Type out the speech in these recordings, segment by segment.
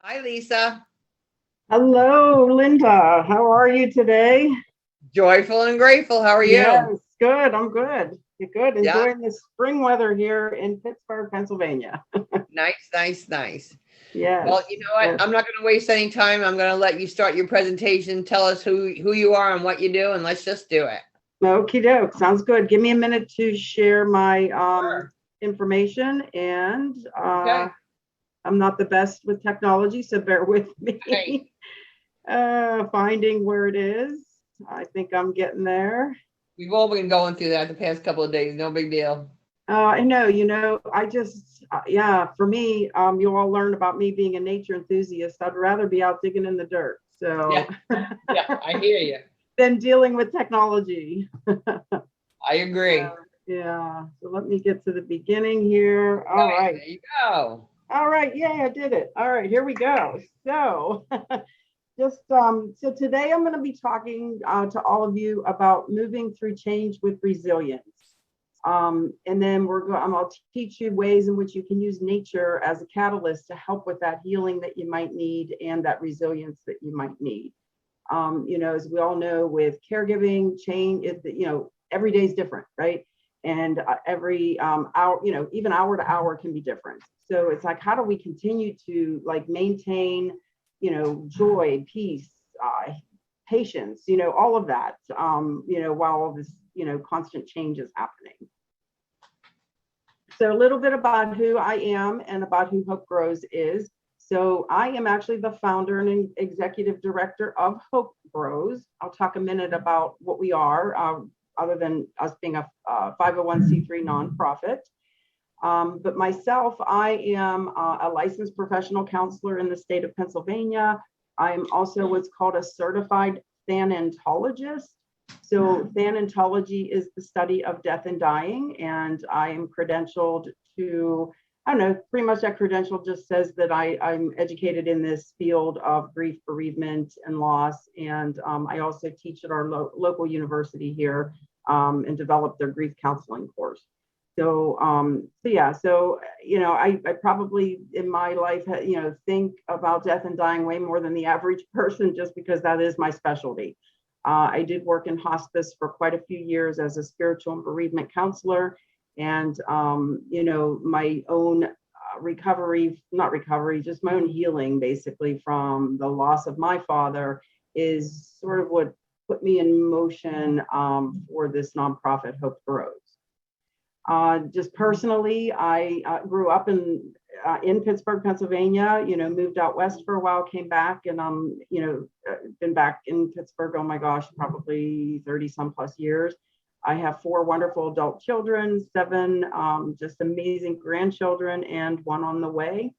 Hi, Lisa. Hello, Linda. How are you today? Joyful and grateful. How are you? Yes, good. I'm good. You're good. Yeah, Enjoying the spring weather here in Pittsburgh, Pennsylvania. nice, nice, nice. Yes, Well, you know what? yes. I'm not going to waste any time. I'm going to let you start your presentation. Tell us who you are and what you do, and let's just do it. Okie doke. Sounds good. Give me a minute to share my Sure. information, and Okay. I'm not the best with technology, so bear with Hey, me. Finding where it is. I think I'm getting there. we've all been going through that the past couple of days. No big deal. I know, I just, yeah, for me, you all learned about me being a nature enthusiast. I'd rather be out digging in the dirt. Yeah, So, yeah, I hear you. than dealing with technology. I agree. Yeah. So let me get to the beginning here. All Nice. right. There you go. All right. Yay, I did it. All right. Here we go. So, so today I'm going to be talking to all of you about moving through change with resilience. And then I'll teach you ways in which you can use nature as a catalyst to help with that healing that you might need and that resilience that you might need. As we all know, with caregiving, every day is different, right? And every hour, even hour to hour can be different. So it's like, how do we continue to like maintain, joy, peace, patience, all of that, while all this, constant change is happening. So a little bit about who I am and about who Hope Grows is. So I am actually the founder and executive director of Hope Grows. I'll talk a minute about what we are, other than us being a 501c3 nonprofit. But myself, I am a licensed professional counselor in the state of Pennsylvania. I am also what's called a certified thanatologist. So thanatology is the study of death and dying, and I am credentialed to, I don't know, pretty much that credential just says that I'm educated in this field of grief, bereavement, and loss. And I also teach at our local university here and develop their grief counseling course. So, I probably in my life, think about death and dying way more than the average person, just because that is my specialty. I did work in hospice for quite a few years as a spiritual and bereavement counselor. And, my own not recovery, just my own healing, basically, from the loss of my father is sort of what put me in motion for this nonprofit, Hope Grows. Just personally, I grew up in Pittsburgh, Pennsylvania. Moved out west for a while, came back, and been back in Pittsburgh. Oh my gosh, probably 30 some plus years. I have 4 wonderful adult children, 7 just amazing grandchildren, and 1 on the way.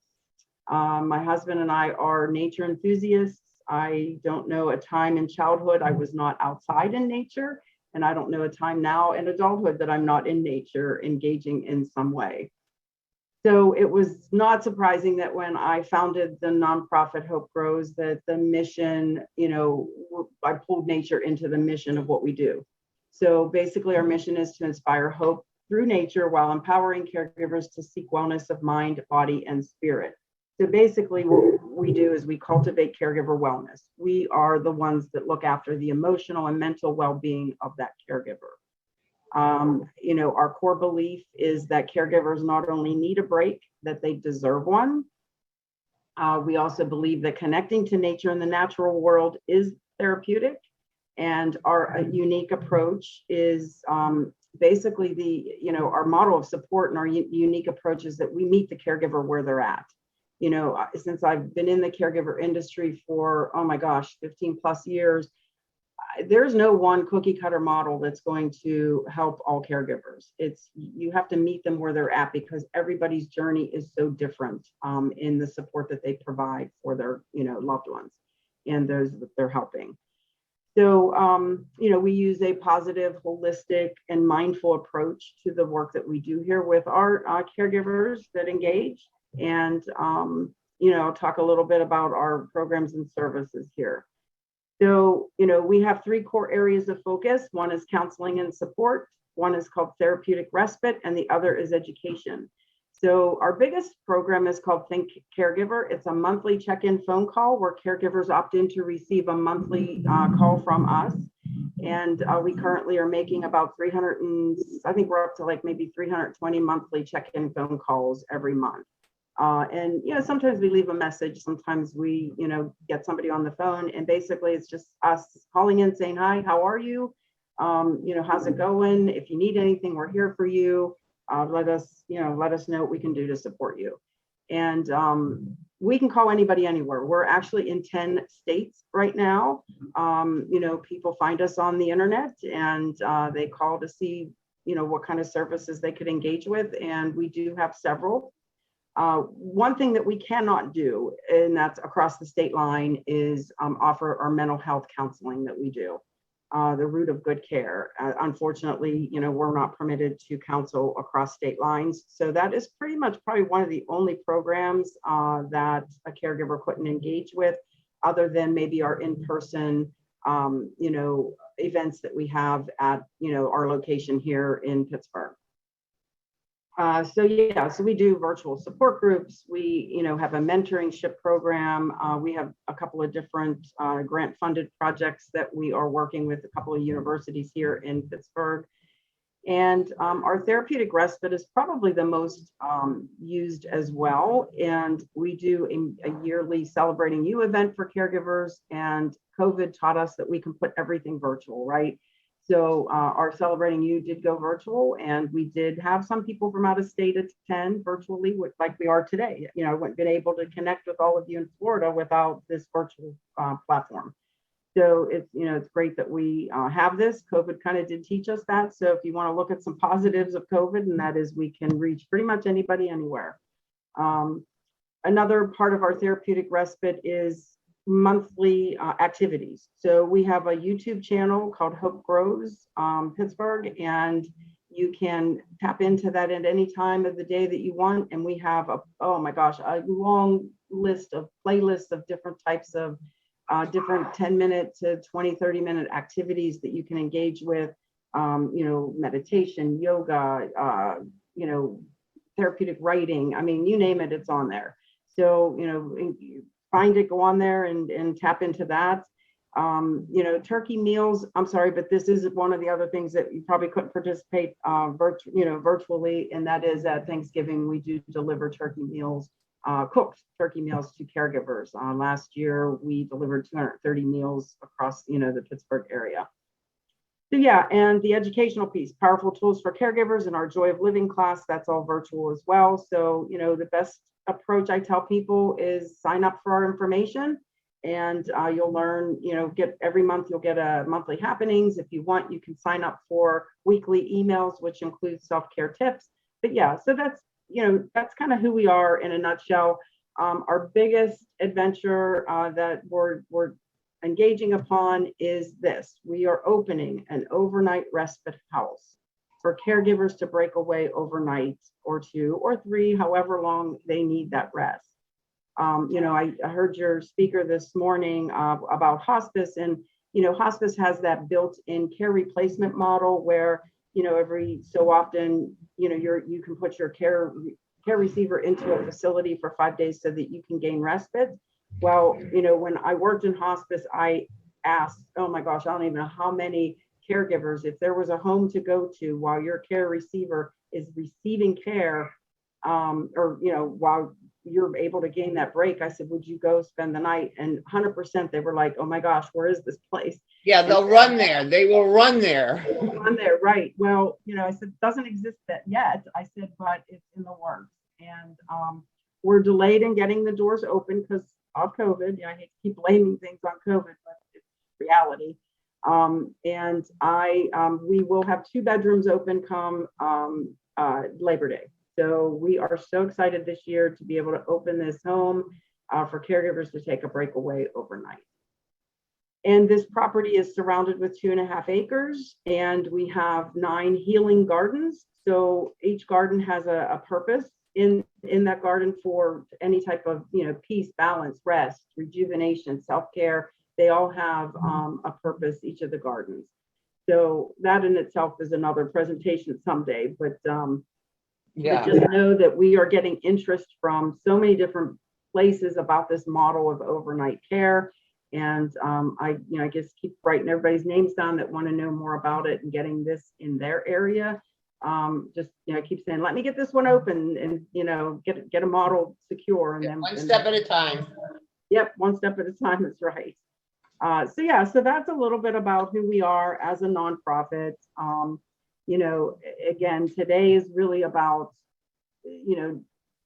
My husband and I are nature enthusiasts. I don't know a time in childhood I was not outside in nature. And I don't know a time now in adulthood that I'm not in nature engaging in some way. So it was not surprising that when I founded the nonprofit Hope Grows, that the mission, I pulled nature into the mission of what we do. So basically, our mission is to inspire hope through nature while empowering caregivers to seek wellness of mind, body, and spirit. So basically, what we do is we cultivate caregiver wellness. We are the ones that look after the emotional and mental well-being of that caregiver. Our core belief is that caregivers not only need a break, that they deserve one. We also believe that connecting to nature and the natural world is therapeutic. And our unique approach is basically our model of support, and our unique approach is that we meet the caregiver where they're at. Since I've been in the caregiver industry for, oh my gosh, 15 plus years, there's no one cookie cutter model that's going to help all caregivers. You have to meet them where they're at, because everybody's journey is so different in the support that they provide for their, loved ones and those that they're helping. So, we use a positive, holistic, and mindful approach to the work that we do here with our caregivers that engage. And, I'll talk a little bit about our programs and services here. So, we have 3 core areas of focus. One is counseling and support. One is called therapeutic respite, and the other is education. So our biggest program is called Think Caregiver. It's a monthly check-in phone call where caregivers opt in to receive a monthly call from us. And we currently are making about 300 and I think we're up to like maybe 320 monthly check-in phone calls every month. And, you know, sometimes we leave a message, sometimes we, you know, get somebody on the phone, and basically it's just us calling in saying, hi, how are you? You know, how's it going? If you need anything, we're here for you. Let us know what we can do to support you. And we can call anybody anywhere. We're actually in 10 states right now. You know, people find us on the internet and they call to see, you know, what kind of services they could engage with. And we do have several. One thing that we cannot do, and that's across the state line, is offer our mental health counseling that we do. The root of good care. Unfortunately, you know, we're not permitted to counsel across state lines. So that is pretty much probably one of the only programs that a caregiver couldn't engage with, other than maybe our in-person, you know, events that we have at, you know, our location here in Pittsburgh. So we do virtual support groups. We, you know, have a mentorship program. We have a couple of different grant funded projects that we are working with a couple of universities here in Pittsburgh. And our therapeutic respite is probably the most used as well. And we do a yearly Celebrating You event for caregivers, and COVID taught us that we can put everything virtual, right? So our Celebrating You did go virtual, and we did have some people from out of state attend virtually, like we are today. You know, I wouldn't been able to connect with all of you in Florida without this virtual platform. So it's, you know, it's great that we have this. COVID kind of did teach us that. So if you want to look at some positives of COVID, and that is we can reach pretty much anybody anywhere. Another part of our therapeutic respite is monthly activities. So we have a YouTube channel called Hope Grows Pittsburgh, and you can tap into that at any time of the day that you want. And we have a long list of playlists of different types of different 10-minute to 30-minute activities that you can engage with, you know, meditation, yoga, you know, therapeutic writing. I mean, you name it, it's on there. So, you know, find it, go on there and tap into that. You know, turkey meals, I'm sorry, but this is one of the other things that you probably couldn't participate virtually, and that is at Thanksgiving, we do deliver turkey meals, cooked turkey meals to caregivers. Last year, we delivered 230 meals across, you know, the Pittsburgh area. So yeah, and the educational piece, powerful tools for caregivers, and our Joy of Living class, that's all virtual as well. So, you know, the best approach I tell people is sign up for our information, and you'll learn, you know, every month you'll get a monthly happenings. If you want, you can sign up for weekly emails, which include self-care tips. But yeah, so that's, you know, that's kind of who we are in a nutshell. Our biggest adventure that we're engaging upon is this. We are opening an overnight respite house for caregivers to break away overnight or 2 or 3, however long they need that rest. You know, I heard your speaker this morning about hospice, and, you know, hospice has that built-in care replacement model where, you know, every so often, you know, you can put your care receiver into a facility for 5 days so that you can gain respite. Well, you know, when I worked in hospice, I asked, oh my gosh, I don't even know how many caregivers, if there was a home to go to while your care receiver is receiving care, or, you know, while you're able to gain that break, I said, would you go spend the night? And 100% they were like, oh my gosh, where is this place? Yeah, they'll run there. They will run there. Run there, right. Well, you know, I said, it doesn't exist yet. I said, but it's in the works. And we're delayed in getting the doors open because of COVID. You know, I hate to keep blaming things on COVID, but it's reality. And we will have 2 bedrooms open come Labor Day. So we are so excited this year to be able to open this home for caregivers to take a breakaway overnight. And this property is surrounded with 2.5 acres, and we have 9 healing gardens. So each garden has a purpose in that garden for any type of, you know, peace, balance, rest, rejuvenation, self-care. They all have a purpose, each of the gardens. So that in itself is another presentation someday. But But Yeah. just know that we are getting interest from so many different places about this model of overnight care. And I just keep writing everybody's names down that want to know more about it and getting this in their area. I keep saying, let me get this one open and, get a model secure. And then One step at a time. Yep, one step at a time is right. So that's a little bit about who we are as a nonprofit. Again, today is really about,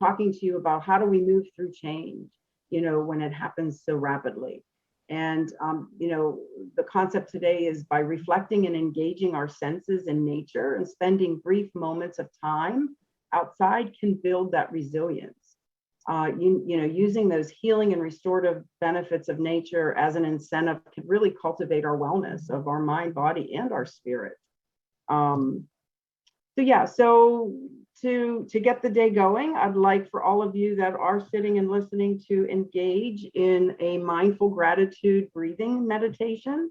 talking to you about how do we move through change, when it happens so rapidly. And, the concept today is by reflecting and engaging our senses in nature and spending brief moments of time outside can build that resilience. Using those healing and restorative benefits of nature as an incentive can really cultivate our wellness of our mind, body, and our spirit. So to get the day going, I'd like for all of you that are sitting and listening to engage in a mindful gratitude breathing meditation.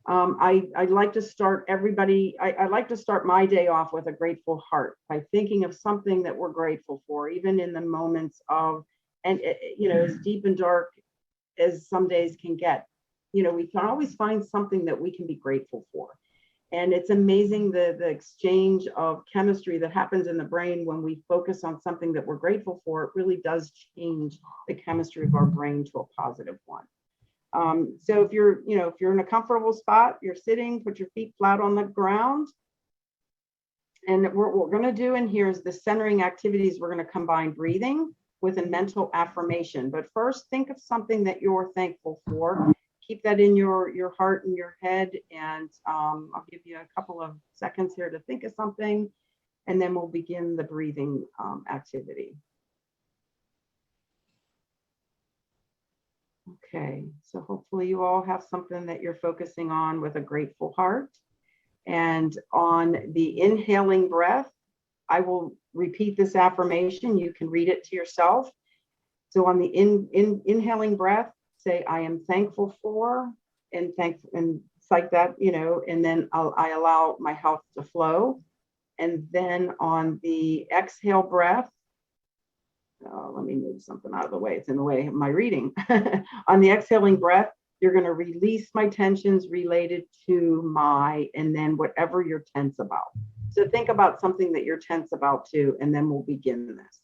I'd like to start I'd like to start my day off with a grateful heart by thinking of something that we're grateful for, even in the moments of, and as deep and dark as some days can get, we can always find something that we can be grateful for. And it's amazing the exchange of chemistry that happens in the brain when we focus on something that we're grateful for. It really does change the chemistry of our brain to a positive one. So if you're in a comfortable spot, you're sitting, put your feet flat on the ground. And what we're going to do in here is the centering activities. We're going to combine breathing with a mental affirmation. But first, think of something that you're thankful for. Keep that in your heart and your head. And I'll give you a couple of seconds here to think of something, and then we'll begin the breathing activity. Okay, so hopefully you all have something that you're focusing on with a grateful heart. And on the inhaling breath, I will repeat this affirmation. You can read it to yourself. So on the inhaling breath, say, I am thankful for, and it's like that, and then I allow my health to flow. And then on the exhale breath, let me move something out of the way. It's in the way of my reading. On the exhaling breath, you're going to release my tensions related to and then whatever you're tense about. So think about something that you're tense about too, and then we'll begin this.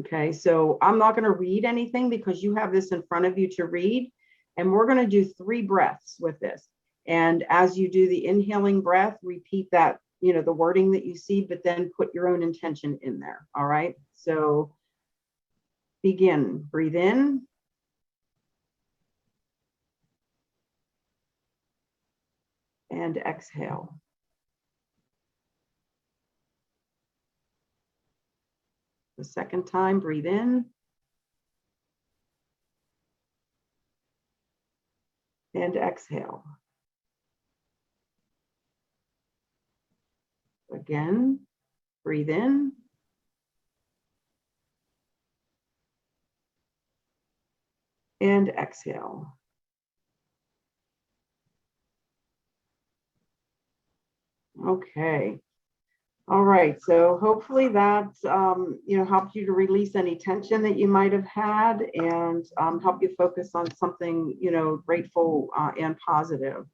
Okay, so I'm not going to read anything because you have this in front of you to read. And we're going to do 3 breaths with this. And as you do the inhaling breath, repeat that, the wording that you see, but then put your own intention in there. All right, so begin. Breathe in. And exhale. The second time, breathe in. And exhale. Again, breathe in. And exhale. Okay. All right. So hopefully that, helped you to release any tension that you might have had and help you focus on something, grateful and positive.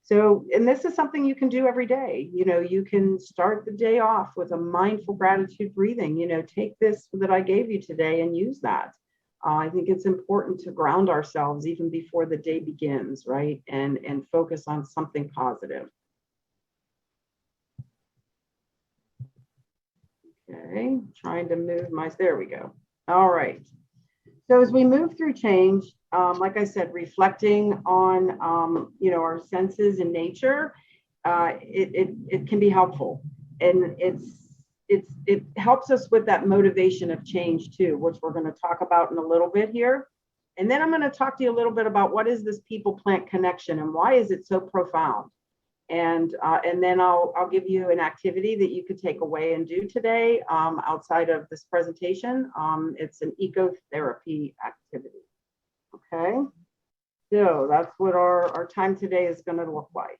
So, and this is something you can do every day. You can start the day off with a mindful gratitude breathing. Take this that I gave you today and use that. I think it's important to ground ourselves even before the day begins, right? And focus on something positive. Okay, trying to move there we go. All right. So as we move through change, like I said, reflecting on, our senses in nature, it can be helpful. And it helps us with that motivation of change too, which we're going to talk about in a little bit here. And then I'm going to talk to you a little bit about what is this people-plant connection and why is it so profound? And then I'll give you an activity that you could take away and do today outside of this presentation. It's an ecotherapy activity. Okay, so that's what our time today is going to look like.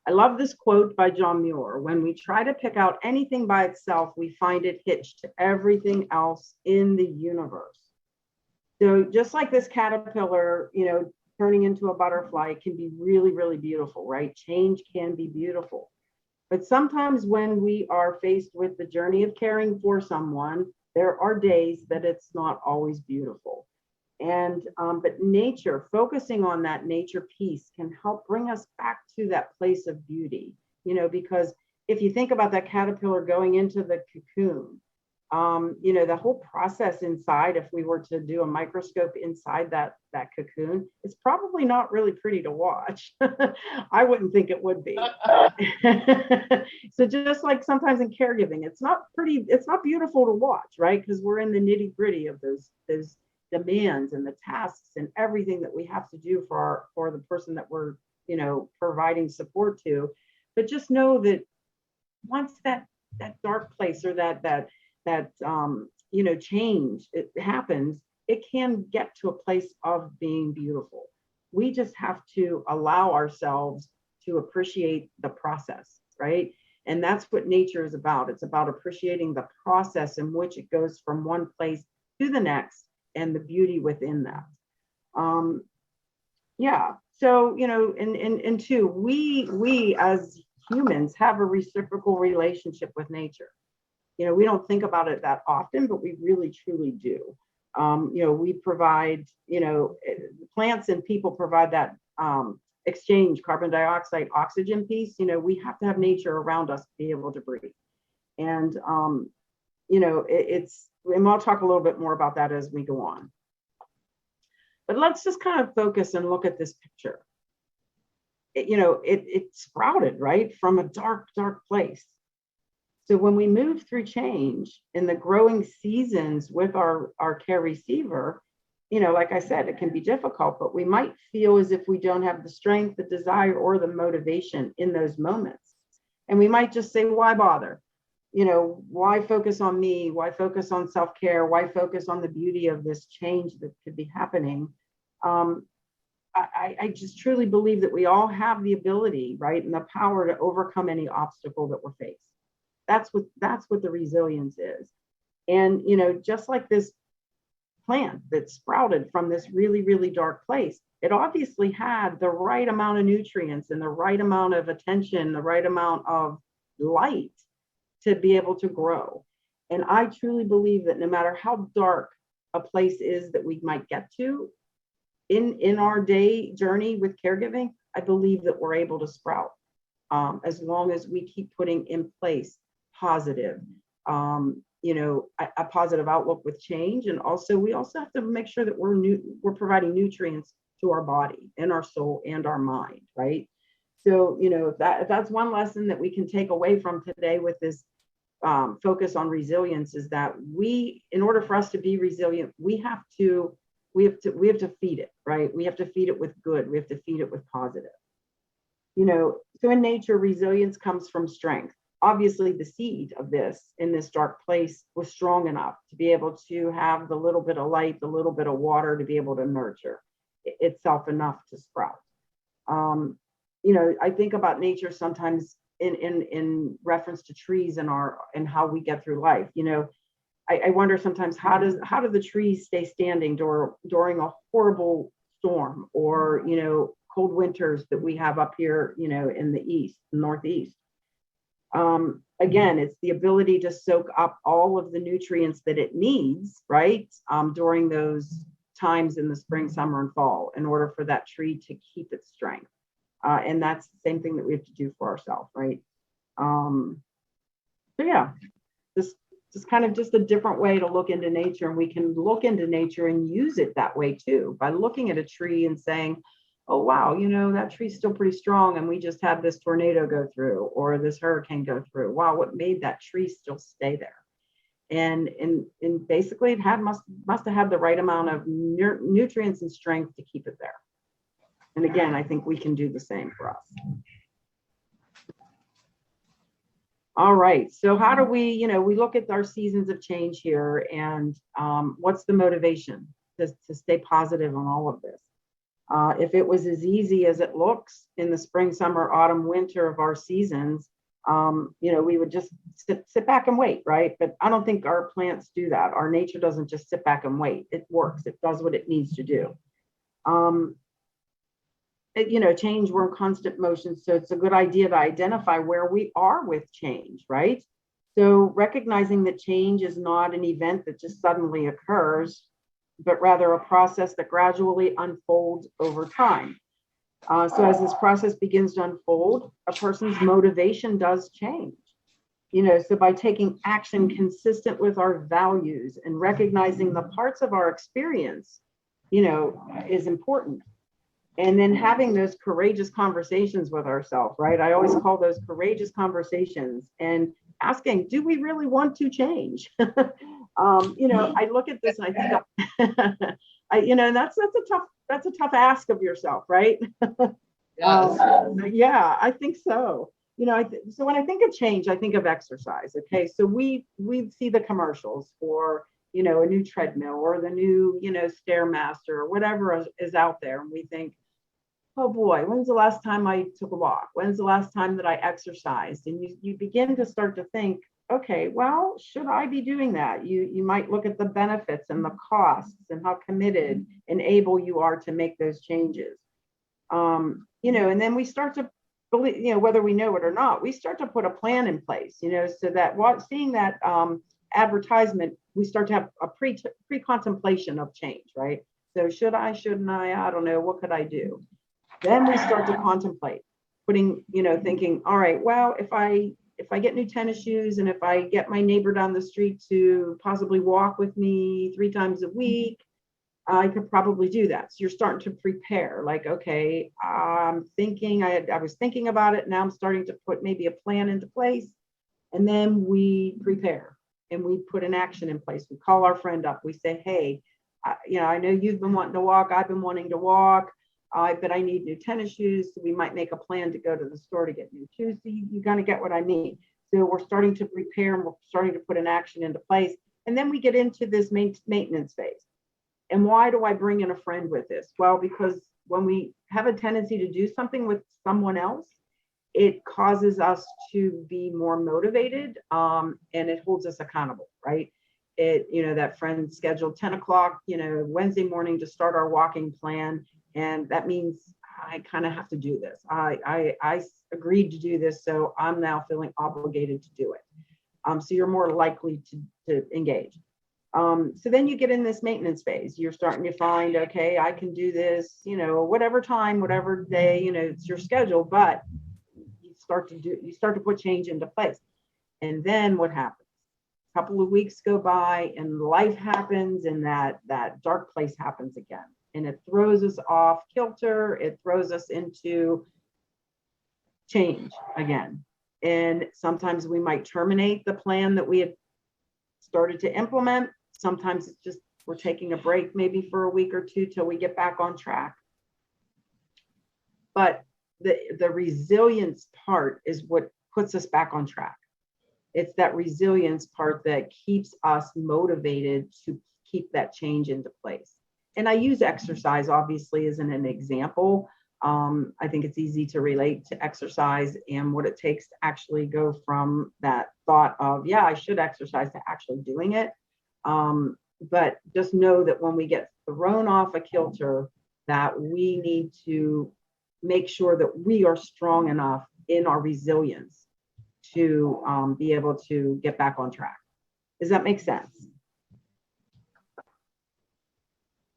I love this quote by John Muir. When we try to pick out anything by itself, we find it hitched to everything else in the universe. So just like this caterpillar, turning into a butterfly can be really, really beautiful, right? Change can be beautiful. But sometimes when we are faced with the journey of caring for someone, there are days that it's not always beautiful. And but nature, focusing on that nature piece can help bring us back to that place of beauty, because if you think about that caterpillar going into the cocoon, the whole process inside, if we were to do a microscope inside that cocoon, it's probably not really pretty to watch. I wouldn't think it would be. So just like sometimes in caregiving, it's not beautiful to watch, right? Because we're in the nitty gritty of those demands and the tasks and everything that we have to do for the person that we're, providing support to. But just know that once that dark place or that change, it happens, it can get to a place of being beautiful. We just have to allow ourselves to appreciate the process, right? And that's what nature is about. It's about appreciating the process in which it goes from one place to the next and the beauty within that. So, and two, we as humans have a reciprocal relationship with nature. We don't think about it that often, but we really truly do. We provide, plants and people provide that exchange, carbon dioxide, oxygen piece. We have to have nature around us to be able to breathe. And, and I'll talk a little bit more about that as we go on. But let's just kind of focus and look at this picture. It sprouted, right, from a dark, dark place. So when we move through change in the growing seasons with our care receiver, like I said, it can be difficult, but we might feel as if we don't have the strength, the desire, or the motivation in those moments. And we might just say, why bother? Why focus on me? Why focus on self-care? Why focus on the beauty of this change that could be happening? I just truly believe that we all have the ability, right, and the power to overcome any obstacle that we're faced. That's what the resilience is. And, just like this plant that sprouted from this really, really dark place, it obviously had the right amount of nutrients and the right amount of attention, the right amount of light to be able to grow. And I truly believe that no matter how dark a place is that we might get to in our day journey with caregiving, I believe that we're able to sprout as long as we keep putting in place positive, a positive outlook with change. And also, we also have to make sure that we're providing nutrients to our body and our soul and our mind, right? So, if that's one lesson that we can take away from today with this focus on resilience, is that in order for us to be resilient, we have to feed it, right? We have to feed it with good. We have to feed it with positive. So in nature, resilience comes from strength. Obviously, the seed of this in this dark place was strong enough to be able to have the little bit of light, the little bit of water to be able to nurture itself enough to sprout. I think about nature sometimes in reference to trees and how we get through life. I wonder sometimes how do the trees stay standing during a horrible storm or cold winters that we have up here in the northeast. Again, it's the ability to soak up all of the nutrients that it needs, right, during those times in the spring, summer, and fall in order for that tree to keep its strength. And that's the same thing that we have to do for ourselves, right? So yeah, this is kind of just a different way to look into nature, and we can look into nature and use it that way too, by looking at a tree and saying, oh, wow, that tree's still pretty strong, and we just had this tornado go through or this hurricane go through. Wow, what made that tree still stay there? And basically it must have had the right amount of nutrients and strength to keep it there. And again, I think we can do the same for us. All right, so how do we look at our seasons of change here, and what's the motivation to stay positive on all of this? If it was as easy as it looks in the spring, summer, autumn, winter of our seasons, we would just sit back and wait, right? But I don't think our plants do that. Our nature doesn't just sit back and wait. It works. It does what it needs to do. Change, we're in constant motion. So it's a good idea to identify where we are with change, right? So recognizing that change is not an event that just suddenly occurs, but rather a process that gradually unfolds over time. So as this process begins to unfold, a person's motivation does change. So by taking action consistent with our values and recognizing the parts of our experience, is important. And then having those courageous conversations with ourselves, right? I always call those courageous conversations, and asking, do we really want to change? I look at this and I think, that's a tough ask of yourself, right? Yes. Yeah, I think so. So when I think of change, I think of exercise. Okay, so we see the commercials for a new treadmill or the new Stairmaster or whatever is out there, and we think, oh boy, when's the last time I took a walk? When's the last time that I exercised? And you begin to start to think, okay, well, should I be doing that? You might look at the benefits and the costs and how committed and able you are to make those changes. And then we start to believe, whether we know it or not, we start to put a plan in place, so that seeing that advertisement, we start to have a pre-contemplation of change, right? So should I, shouldn't I don't know, what could I do? Then we start to contemplate thinking, all right, well, if I get new tennis shoes and if I get my neighbor down the street to possibly walk with me 3 times a week, I could probably do that. So you're starting to prepare, like, okay, I'm thinking, I was thinking about it. Now I'm starting to put maybe a plan into place. And then we prepare and we put an action in place. We call our friend up. We say, hey, I know you've been wanting to walk. I've been wanting to walk. But I need new tennis shoes. So we might make a plan to go to the store to get new shoes. So you kind of get what I mean. So we're starting to prepare and we're starting to put an action into place. And then we get into this maintenance phase. And why do I bring in a friend with this? Well, because when we have a tendency to do something with someone else, it causes us to be more motivated, and it holds us accountable, right? That friend scheduled 10 o'clock, Wednesday morning to start our walking plan. And that means I kind of have to do this. I agreed to do this, so I'm now feeling obligated to do it. So you're more likely to engage. So then you get in this maintenance phase. You're starting to find, okay, I can do this, whatever time, whatever day, it's your schedule, but you start to put change into place. And then what happens? A couple of weeks go by and life happens, and that dark place happens again. And it throws us off kilter. It throws us into change again. And sometimes we might terminate the plan that we had started to implement. Sometimes it's just we're taking a break maybe for a week or two till we get back on track. But the resilience part is what puts us back on track. It's that resilience part that keeps us motivated to keep that change into place. And I use exercise, obviously, as an example. I think it's easy to relate to exercise and what it takes to actually go from that thought of, yeah, I should exercise, to actually doing it. But just know that when we get thrown off a kilter, that we need to make sure that we are strong enough in our resilience to be able to get back on track. Does that make sense?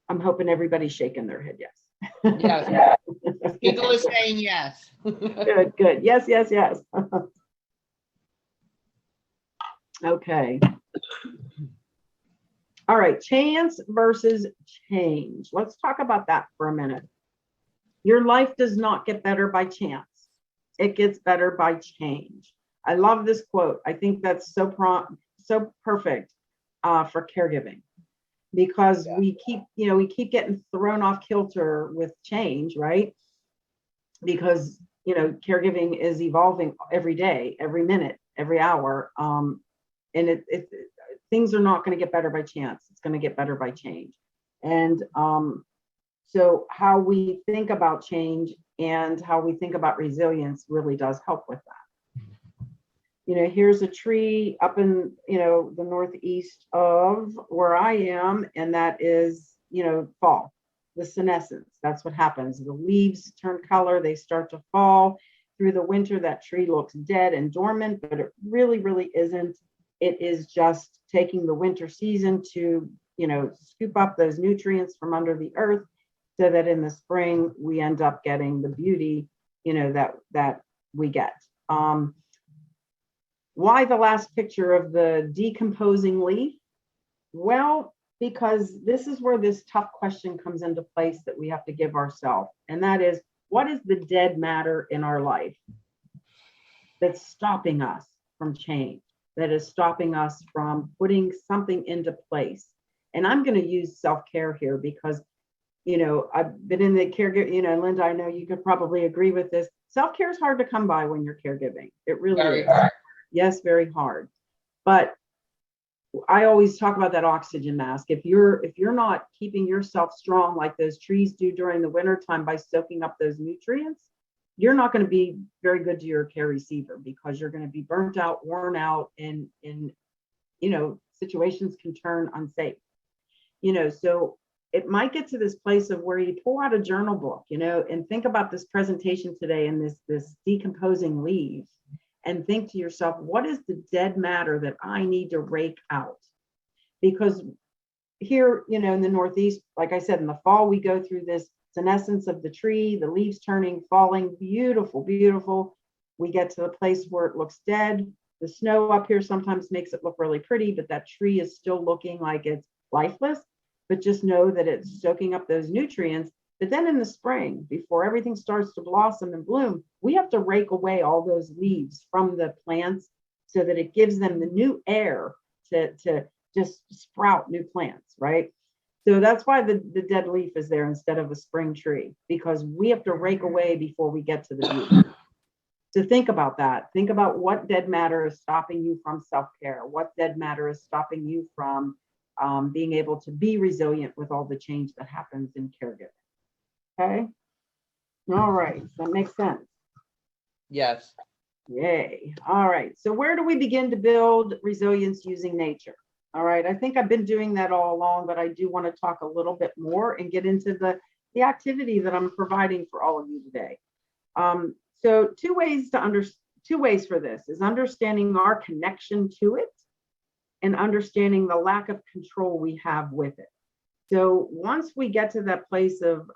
I'm hoping everybody's shaking their head yes. Yes. People are saying yes. Good. Yes. Okay. All right, chance versus change. Let's talk about that for a minute. Your life does not get better by chance. It gets better by change. I love this quote. I think that's so perfect for caregiving, because we keep getting thrown off kilter with change, right? Because caregiving is evolving every day, every minute, every hour, and things are not going to get better by chance. It's going to get better by change. And So how we think about change and how we think about resilience really does help with that. Here's a tree up in, the northeast of where I am, and that is, fall, the senescence. That's what happens. The leaves turn color, they start to fall. Through the winter, that tree looks dead and dormant, but it really, really isn't. It is just taking the winter season to, scoop up those nutrients from under the earth so that in the spring we end up getting the beauty, that we get. Why the last picture of the decomposing leaf? Well, because this is where this tough question comes into place that we have to give ourselves. And that is, what is the dead matter in our life that's stopping us from change, that is stopping us from putting something into place? And I'm going to use self-care here because, I've been in the caregiver, Linda, I know you could probably agree with this. Self-care is hard to come by when you're caregiving. It really is. Yes, very hard. But I always talk about that oxygen mask. If you're not keeping yourself strong like those trees do during the wintertime by soaking up those nutrients, you're not going to be very good to your care receiver because you're going to be burnt out, worn out, and situations can turn unsafe. So it might get to this place of where you pull out a journal book, and think about this presentation today and this decomposing leaves. And think to yourself, what is the dead matter that I need to rake out? Because here, in the Northeast, like I said, in the fall, we go through this senescence of the tree, the leaves turning, falling, beautiful, beautiful. We get to the place where it looks dead. The snow up here sometimes makes it look really pretty, but that tree is still looking like it's lifeless. But just know that it's soaking up those nutrients. But then in the spring, before everything starts to blossom and bloom, we have to rake away all those leaves from the plants so that it gives them the new air to just sprout new plants, right? So that's why the dead leaf is there instead of a spring tree, because we have to rake away before we get to the beauty. So think about that. Think about what dead matter is stopping you from self-care, what dead matter is stopping you from being able to be resilient with all the change that happens in caregiving. Okay. All right. That makes sense. Yes. Yay. All right. So where do we begin to build resilience using nature? All right. I think I've been doing that all along, but I do want to talk a little bit more and get into the activity that I'm providing for all of you today. So two ways for this is understanding our connection to it and understanding the lack of control we have with it. So once we get to that place of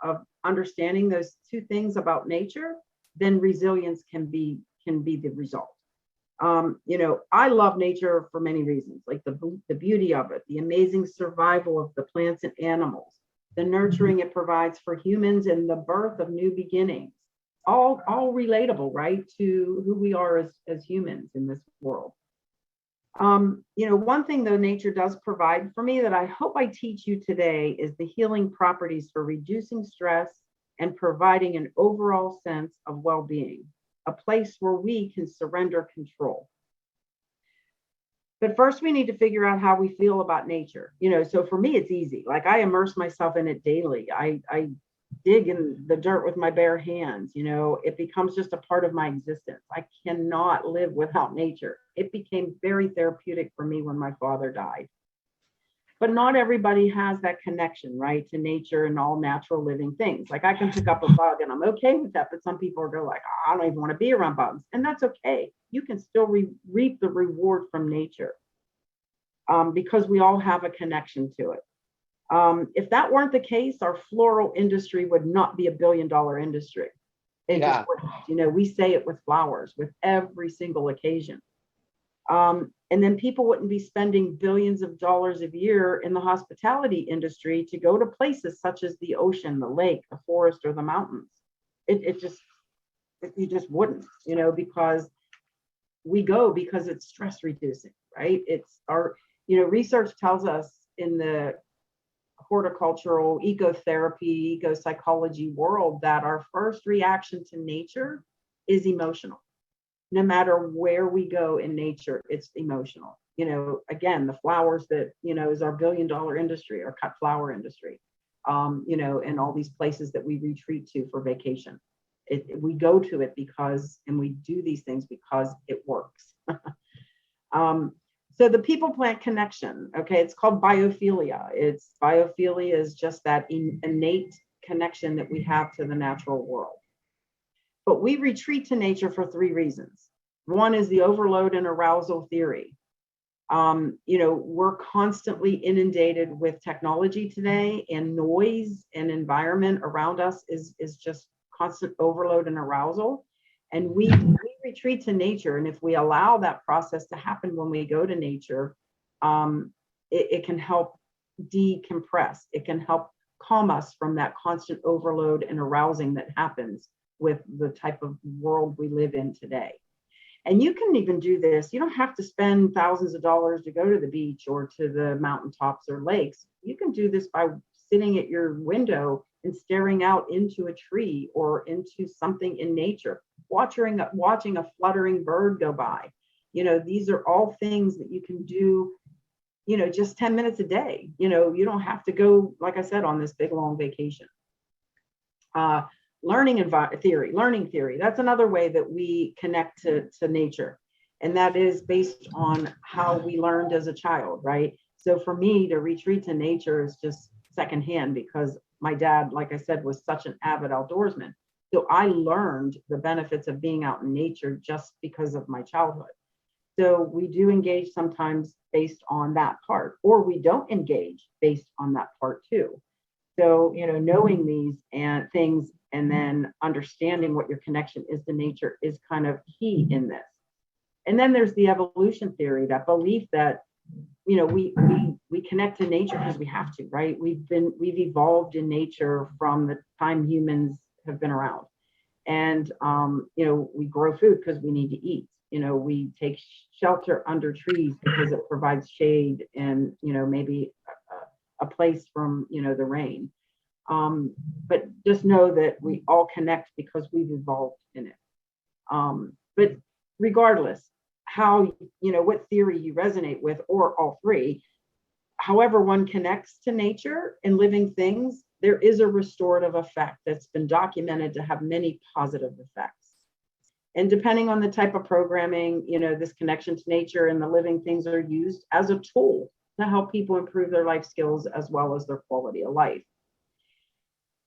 understanding those two things about nature, then resilience can be the result. I love nature for many reasons, like the beauty of it, the amazing survival of the plants and animals, the nurturing it provides for humans, and the birth of new beginnings. All relatable, right, to who we are as humans in this world. One thing though nature does provide for me that I hope I teach you today is the healing properties for reducing stress and providing an overall sense of well-being, a place where we can surrender control. But first we need to figure out how we feel about nature. So for me, it's easy. Like I immerse myself in it daily. I dig in the dirt with my bare hands. It becomes just a part of my existence. I cannot live without nature. It became very therapeutic for me when my father died. But not everybody has that connection, right, to nature and all natural living things. Like I can pick up a bug and I'm okay with that, but some people go like, oh, I don't even want to be around bugs. And that's okay. You can still reap the reward from nature because we all have a connection to it. If that weren't the case, our floral industry would not be $1 billion industry. It just wouldn't. We say it with flowers, with every single occasion. And then people wouldn't be spending billions of dollars a year in the hospitality industry to go to places such as the ocean, the lake, the forest, or the mountains. You just wouldn't, because we go because it's stress reducing, right? It's our, research tells us in the horticultural, ecotherapy, eco-psychology world that our first reaction to nature is emotional. No matter where we go in nature, it's emotional. Again, the flowers that, is our $1 billion industry, our cut flower industry. you know, and all these places that we retreat to for vacation. We go to it because, and we do these things because it works. So the people plant connection, okay, it's called biophilia. Biophilia is just that innate connection that we have to the natural world. But we retreat to nature for three reasons. One is the overload and arousal theory. You know, we're constantly inundated with technology today, and noise and environment around us is just constant overload and arousal. And we retreat to nature. And if we allow that process to happen when we go to nature, it can help decompress. It can help calm us from that constant overload and arousing that happens with the type of world we live in today. And you can even do this. You don't have to spend thousands of dollars to go to the beach or to the mountaintops or lakes. You can do this by sitting at your window and staring out into a tree or into something in nature, watching a fluttering bird go by. You know, these are all things that you can do, you know, just 10 minutes a day. You know, you don't have to go, like I said, on this big long vacation. Learning theory, that's another way that we connect to nature. And that is based on how we learned as a child, right? So for me to retreat to nature is just secondhand, because my dad, like I said, was such an avid outdoorsman. So I learned the benefits of being out in nature just because of my childhood. So we do engage sometimes based on that part, or we don't engage based on that part too. So, you know, knowing these and things and then understanding what your connection is to nature is kind of key in this. And then there's the evolution theory, that belief that, you know, we connect to nature because we have to, right? We've evolved in nature from the time humans have been around. And, you know, we grow food because we need to eat. You know, we take shelter under trees because it provides shade and, you know, maybe a place from, you know, the rain. But just know that we all connect because we've evolved in it. But regardless, how, you know, what theory you resonate with, or all three, however one connects to nature and living things, there is a restorative effect that's been documented to have many positive effects. And depending on the type of programming, you know, this connection to nature and the living things are used as a tool to help people improve their life skills as well as their quality of life.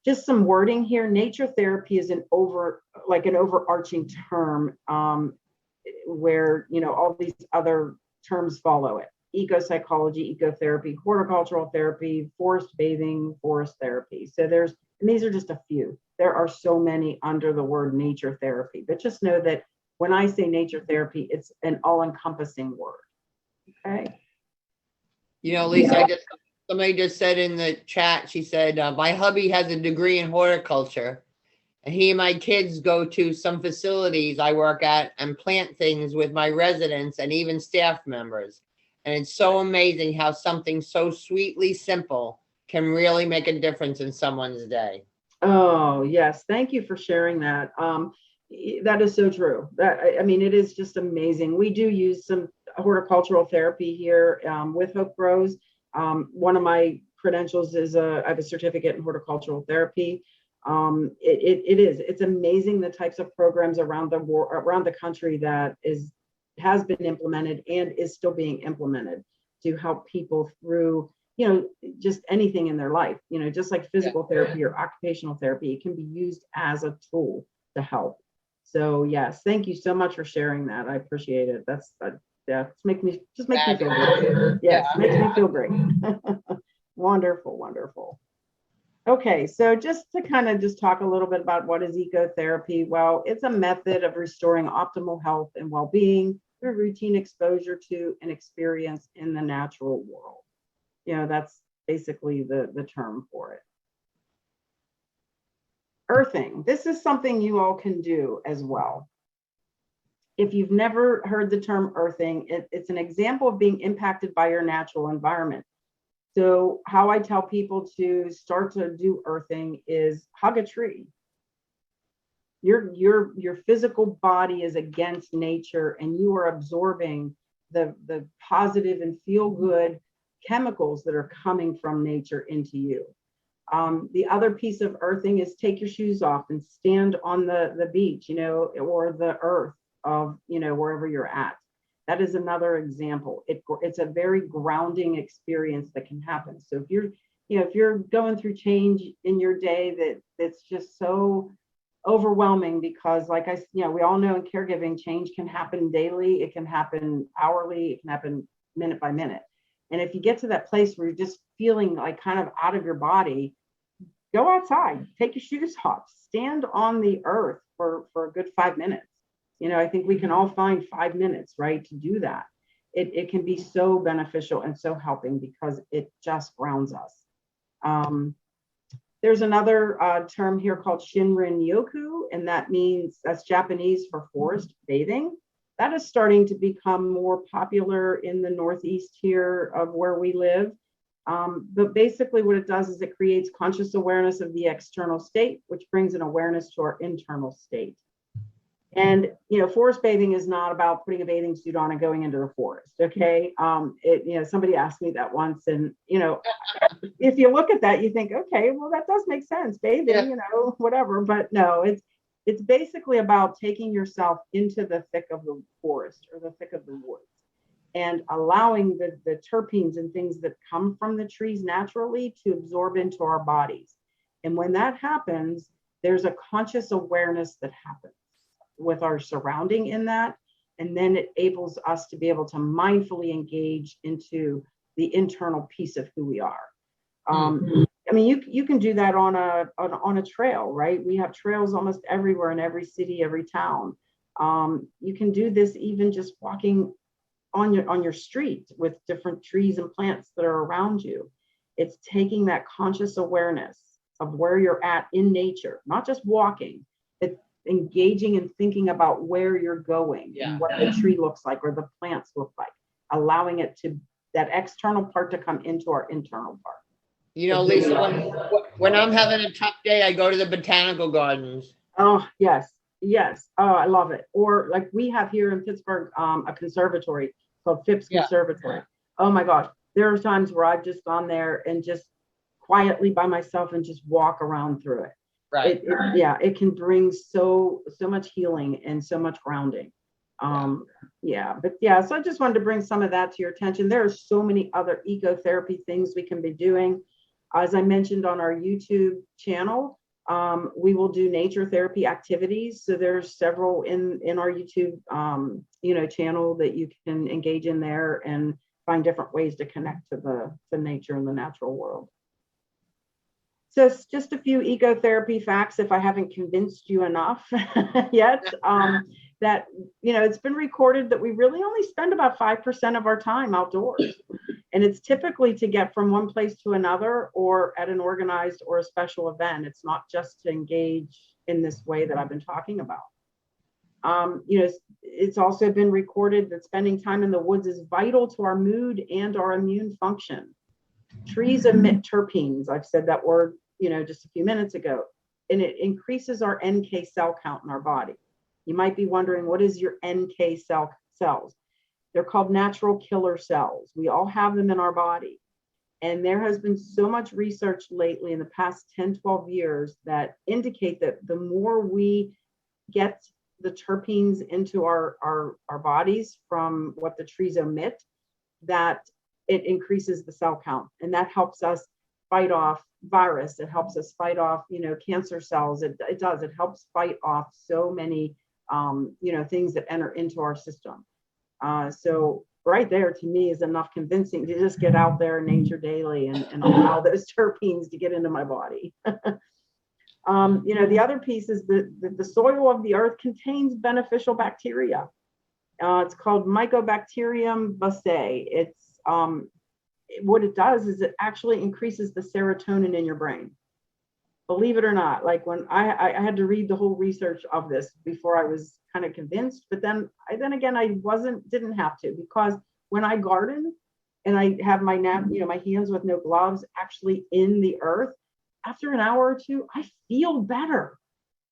Just some wording here. Nature therapy is an overarching term where, you know, all these other terms follow it. Eco-psychology, ecotherapy, horticultural therapy, forest bathing, forest therapy. So and these are just a few. There are so many under the word nature therapy, but just know that when I say nature therapy, it's an all-encompassing word. Okay. You know, Lisa, somebody just said in the chat, she said, my hubby has a degree in horticulture, and he and my kids go to some facilities I work at and plant things with my residents and even staff members. And it's so amazing how something so sweetly simple can really make a difference in someone's day. Oh, yes. Thank you for sharing that. That is so true. I mean, it is just amazing. We do use some horticultural therapy here with Hope Grows. One of my credentials is I have a certificate in horticultural therapy. It's amazing the types of programs around the country that has been implemented and is still being implemented to help people through, you know, just anything in their life, you know, just like physical therapy or occupational therapy. It can be used as a tool to help. So yes, thank you so much for sharing that. I appreciate it. It's makes me feel great. Yes, makes me feel great. Wonderful, wonderful. Okay, so just to kind of just talk a little bit about what is ecotherapy. Well, it's a method of restoring optimal health and well-being through routine exposure to an experience in the natural world. You know, that's basically the term for it. Earthing. This is something you all can do as well. If you've never heard the term earthing, it's an example of being impacted by your natural environment. So how I tell people to start to do earthing is hug a tree. Your physical body is against nature, and you are absorbing the positive and feel good chemicals that are coming from nature into you. The other piece of earthing is take your shoes off and stand on the beach, or the earth of, wherever you're at. That is another example. It's a very grounding experience that can happen. So if you're going through change in your day that's just so overwhelming, because we all know in caregiving, change can happen daily, it can happen hourly, it can happen minute by minute. And if you get to that place where you're just feeling like kind of out of your body, go outside, take your shoes off, stand on the earth for a good 5 minutes. I think we can all find 5 minutes, right, to do that. It can be so beneficial and so helping because it just grounds us. There's another term here called Shinrin Yoku, and that's Japanese for forest bathing. That is starting to become more popular in the Northeast here of where we live. But basically what it does is it creates conscious awareness of the external state, which brings an awareness to our internal state. And, forest bathing is not about putting a bathing suit on and going into the forest. Okay. Somebody asked me that once, and, if you look at that, you think, okay, well, that does make sense. Bathing, whatever. But no, it's basically about taking yourself into the thick of the forest or the thick of the woods and allowing the terpenes and things that come from the trees naturally to absorb into our bodies. And when that happens, there's a conscious awareness that happens with our surrounding in that. And then it enables us to be able to mindfully engage into the internal piece of who we are. I mean, you can do that on a trail, right? We have trails almost everywhere in every city, every town. You can do this even just walking on your street with different trees and plants that are around you. It's taking that conscious awareness of where you're at in nature, not just walking. It's engaging and thinking about where you're going and what the tree looks like or the plants look like, allowing that external part to come into our internal part. Lisa, when I'm having a tough day, I go to the botanical gardens. Oh, yes. Oh, I love it. Or like we have here in Pittsburgh, a conservatory called Phipps Conservatory. Oh my gosh. There are times where I've just gone there and just quietly by myself and just walk around through it. Right. It can bring so much healing and so much grounding. So I just wanted to bring some of that to your attention. There are so many other ecotherapy things we can be doing. As I mentioned on our YouTube channel, we will do nature therapy activities. So there's several in our YouTube, channel that you can engage in there and find different ways to connect to the nature and the natural world. So it's just a few ecotherapy facts, if I haven't convinced you enough yet, that, it's been recorded that we really only spend about 5% of our time outdoors. And it's typically to get from one place to another or at an organized or a special event. It's not just to engage in this way that I've been talking about. It's also been recorded that spending time in the woods is vital to our mood and our immune function. Trees emit terpenes. I've said that word, just a few minutes ago, and it increases our NK cell count in our body. You might be wondering, what is your NK cells? They're called natural killer cells. We all have them in our body. And there has been so much research lately in the past 10, 12 years that indicate that the more we get the terpenes into our bodies from what the trees emit, that it increases the cell count. And that helps us fight off virus. It helps us fight off, cancer cells. It helps fight off so many, things that enter into our system. So right there to me is enough convincing to just get out there in nature daily and allow those terpenes to get into my body. The other piece is that the soil of the earth contains beneficial bacteria. It's called Mycobacterium buccae. It's what it does is it actually increases the serotonin in your brain. Believe it or not, like when I had to read the whole research of this before I was kind of convinced, but then again, I didn't have to, because when I garden and I have my hands with no gloves actually in the earth, after an hour or two, I feel better.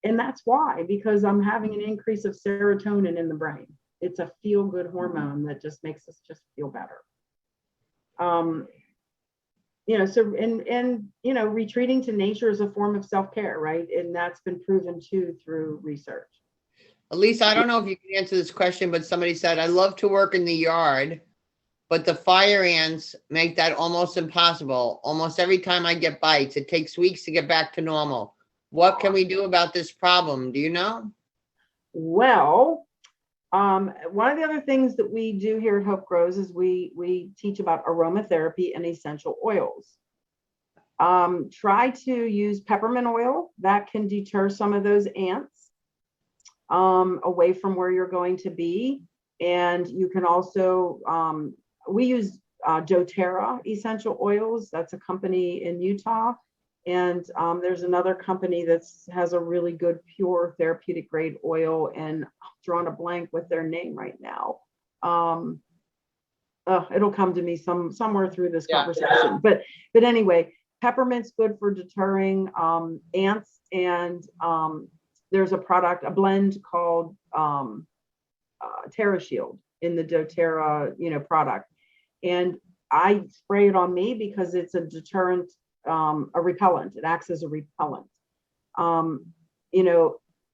And that's why, because I'm having an increase of serotonin in the brain. It's a feel-good hormone that just makes us just feel better. so retreating to nature is a form of self-care, right? And that's been proven too through research. Elise, I don't know if you can answer this question, but somebody said, I love to work in the yard, but the fire ants make that almost impossible. Almost every time I get bites, it takes weeks to get back to normal. What can we do about this problem? Do you know? Well, one of the other things that we do here at Hope Grows is we teach about aromatherapy and essential oils. Try to use peppermint oil. That can deter some of those ants away from where you're going to be. And you can also, we use doTERRA essential oils. That's a company in Utah. And there's another company that has a really good pure therapeutic grade oil, and I'm drawing a blank with their name right now. It'll come to me somewhere through this conversation. But anyway, peppermint's good for deterring ants, and there's a blend called Terra Shield in the doTERRA product, and I spray it on me because it's a deterrent. A repellent. It acts as a repellent. Other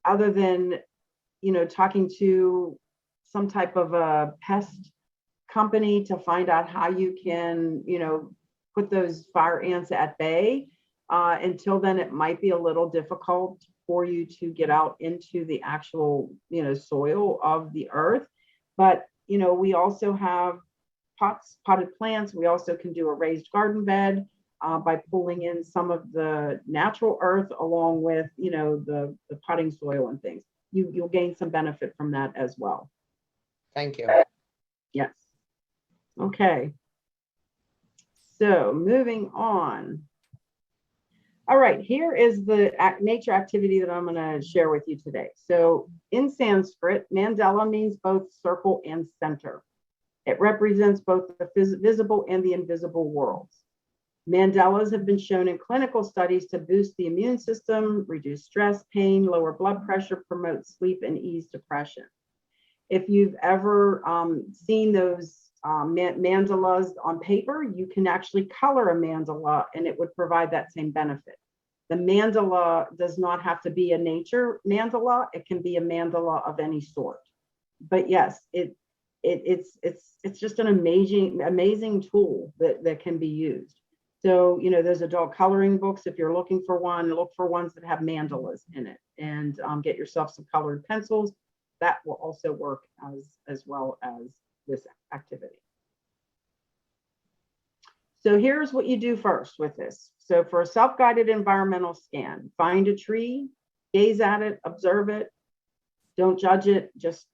than, talking to some type of a pest company to find out how you can, put those fire ants at bay. Until then, it might be a little difficult for you to get out into the actual, soil of the earth. But, we also have potted plants. We also can do a raised garden bed. By pulling in some of the natural earth along with, the potting soil and things. You'll gain some benefit from that as well. Thank you. Yes. Okay. So moving on. All right, here is the nature activity that I'm going to share with you today. So in Sanskrit, mandala means both circle and center. It represents both the visible and the invisible worlds. Mandalas have been shown in clinical studies to boost the immune system, reduce stress, pain, lower blood pressure, promote sleep, and ease depression. If you've ever seen those mandalas on paper, you can actually color a mandala and it would provide that same benefit. The mandala does not have to be a nature mandala. It can be a mandala of any sort. But yes, it's just an amazing tool that can be used. So, there's adult coloring books. If you're looking for one, look for ones that have mandalas in it, and get yourself some colored pencils. That will also work as well as this activity. So here's what you do first with this. So for a self-guided environmental scan, find a tree, gaze at it, observe it. Don't judge it, just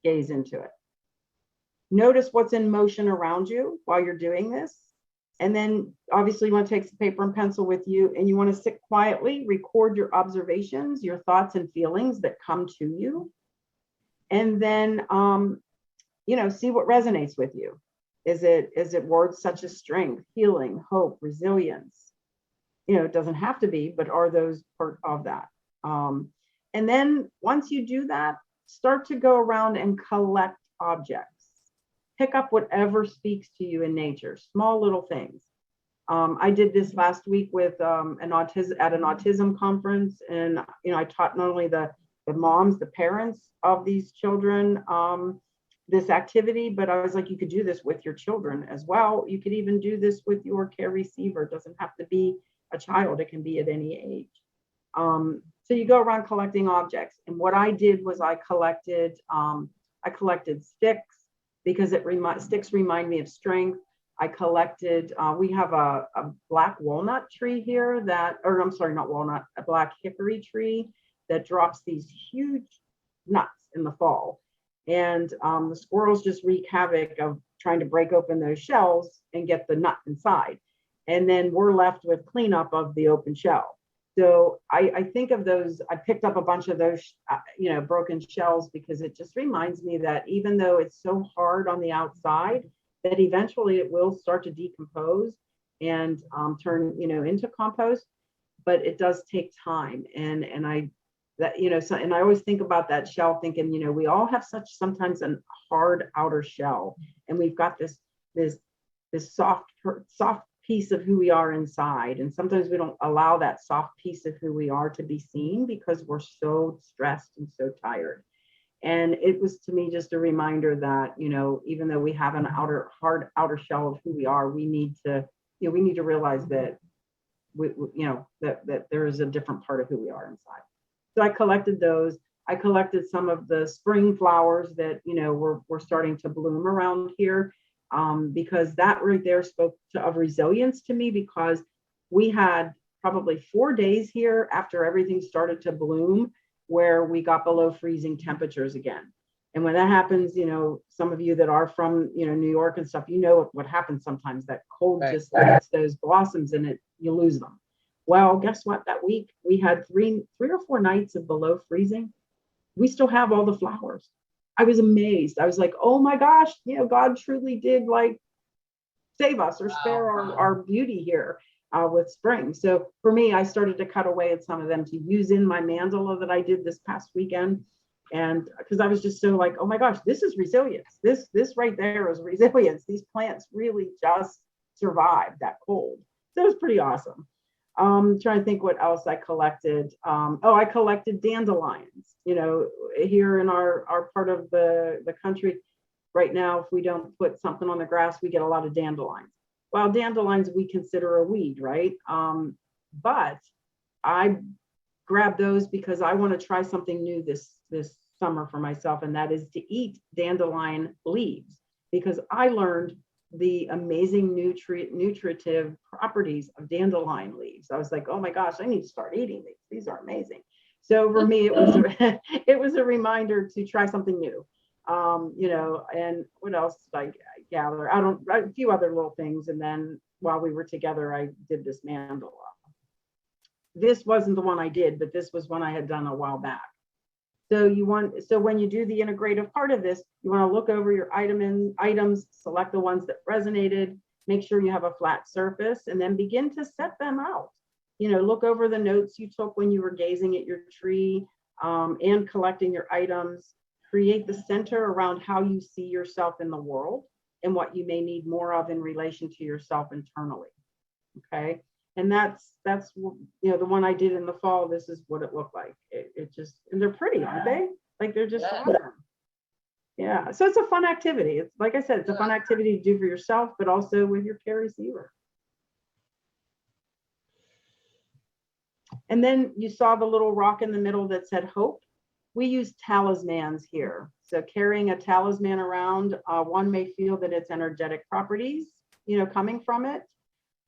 gaze into it. Notice what's in motion around you while you're doing this. And then obviously you want to take some paper and pencil with you, and you want to sit quietly, record your observations, your thoughts and feelings that come to you. And then, see what resonates with you. Is it words such as strength, healing, hope, resilience? It doesn't have to be, but are those part of that? And then once you do that, start to go around and collect objects. Pick up whatever speaks to you in nature, small little things. I did this last week with an autism conference, and I taught not only the moms, the parents of these children, this activity, but I was like, you could do this with your children as well. You could even do this with your care receiver. It doesn't have to be a child. It can be at any age. So you go around collecting objects, and what I did was I collected sticks, because sticks remind me of strength. I collected, we have a black walnut tree here a black hickory tree that drops these huge nuts in the fall. And the squirrels just wreak havoc of trying to break open those shells and get the nut inside. And then we're left with cleanup of the open shell. So I think of those, I picked up a bunch of those, broken shells, because it just reminds me that even though it's so hard on the outside, that eventually it will start to decompose and turn, into compost, but it does take time. And I always think about that shell thinking, we all have sometimes a hard outer shell, and we've got this soft piece of who we are inside. And sometimes we don't allow that soft piece of who we are to be seen because we're so stressed and so tired. And it was to me just a reminder that, you know, even though we have an hard outer shell of who we are, we need to, you know, we need to realize that that there is a different part of who we are inside. So I collected those. I collected some of the spring flowers that, you know, were starting to bloom around here, because that right there spoke of resilience to me, because we had probably 4 days here after everything started to bloom where we got below freezing temperatures again. And when that happens, you know, some of you that are from, you know, New York and stuff, you know what happens sometimes. That cold just lets those blossoms in it, you lose them. Well, guess what? That week we had three or four nights of below freezing. We still have all the flowers. I was amazed. I was like, oh my gosh, you know, God truly did like save us or spare our beauty here with spring. So for me, I started to cut away at some of them to use in my mandala that I did this past weekend. And because I was just so like, oh my gosh, this is resilience. This right there is resilience. These plants really just survived that cold. So it was pretty awesome. Trying to think what else I collected. I collected dandelions. You know, here in our part of the country right now, if we don't put something on the grass, we get a lot of dandelions. Well, dandelions we consider a weed, right? But I grabbed those because I want to try something new this summer for myself, and that is to eat dandelion leaves, because I learned the amazing nutritive properties of dandelion leaves. I was like, oh my gosh, I need to start eating these. These are amazing. So for me, it was a reminder to try something new. You know, and what else did I gather? A few other little things. And then while we were together, I did this mandala. This wasn't the one I did, but this was one I had done a while back. So when you do the integrative part of this, you want to look over your items, select the ones that resonated, make sure you have a flat surface, and then begin to set them out. You know, look over the notes you took when you were gazing at your tree, and collecting your items. Create the center around how you see yourself in the world and what you may need more of in relation to yourself internally. Okay. And that's, you know, the one I did in the fall, this is what it looked like. It just, and they're pretty, aren't they? Like they're just awesome. Yeah. So it's a fun activity. It's like I said, it's a fun activity to do for yourself, but also with your care receiver. And then you saw the little rock in the middle that said hope. We use talismans here. So carrying a talisman around, one may feel that it's energetic properties, you know, coming from it.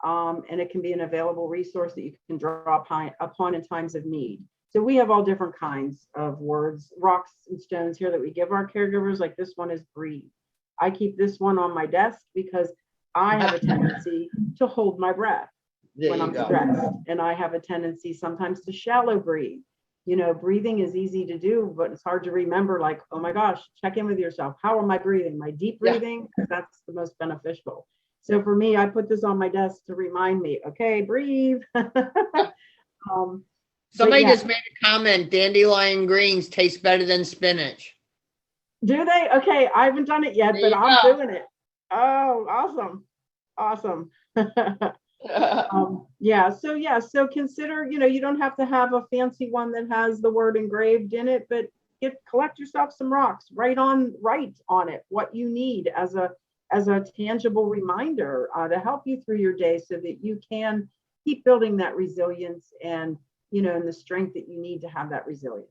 And it can be an available resource that you can draw upon in times of need. So we have all different kinds of words, rocks and stones here that we give our caregivers. Like this one is breathe. I keep this one on my desk because I have a tendency to hold my breath when I'm stressed. And I have a tendency sometimes to shallow breathe. You know, breathing is easy to do, but it's hard to remember, like, oh my gosh, check in with yourself. How am I breathing? Am I deep breathing? That's the most beneficial. So for me, I put this on my desk to remind me, okay, breathe. Somebody just made a comment, dandelion greens taste better than spinach. Do they? Okay, I haven't done it yet, but I'm doing it. Oh, awesome. Awesome. So consider, you know, you don't have to have a fancy one that has the word engraved in it, but collect yourself some rocks, write on it what you need as a tangible reminder to help you through your day so that you can keep building that resilience and, you know, and the strength that you need to have that resilience.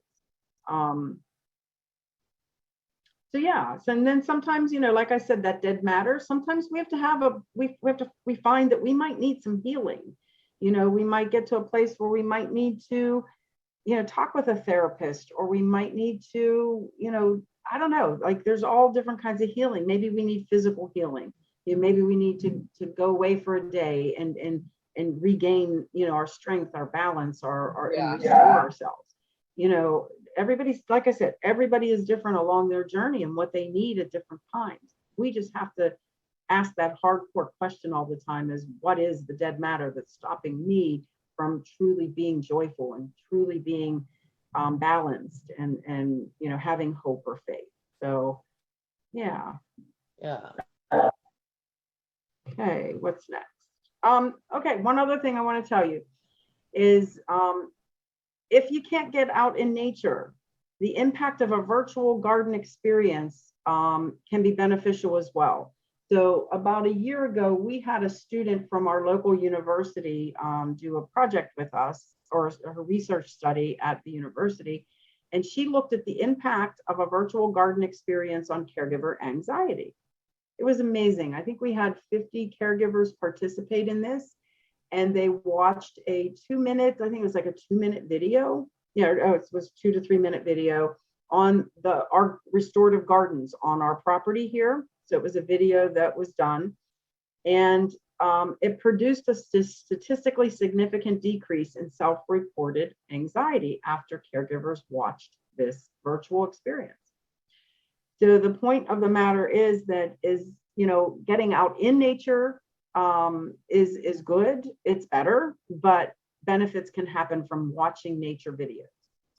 And then sometimes, you know, like I said, that dead matter, sometimes we have to we find that we might need some healing. You know, we might get to a place where we might need to, you know, talk with a therapist, or we might need to, you know, I don't know, like there's all different kinds of healing. Maybe we need physical healing. You know, maybe we need to go away for a day and regain, you know, our strength, our balance, and restore ourselves. You know, everybody's, like I said, everybody is different along their journey and what they need at different times. We just have to ask that hardcore question all the time: is what is the dead matter that's stopping me from truly being joyful and truly being balanced and you know, having hope or faith. So okay, what's next? Okay, one other thing I want to tell you is if you can't get out in nature, the impact of a virtual garden experience can be beneficial as well. So about a year ago, we had a student from our local university do a project with us, or a research study at the university, and she looked at the impact of a virtual garden experience on caregiver anxiety. It was amazing. I think we had 50 caregivers participate in this, and they watched a 2 minute, I think it was like a 2 minute video. Yeah, it was 2 to 3 minute video on our restorative gardens on our property here. So it was a video that was done, and it produced a statistically significant decrease in self-reported anxiety after caregivers watched this virtual experience. So the point of the matter is that getting out in nature is good. It's better, but benefits can happen from watching nature videos.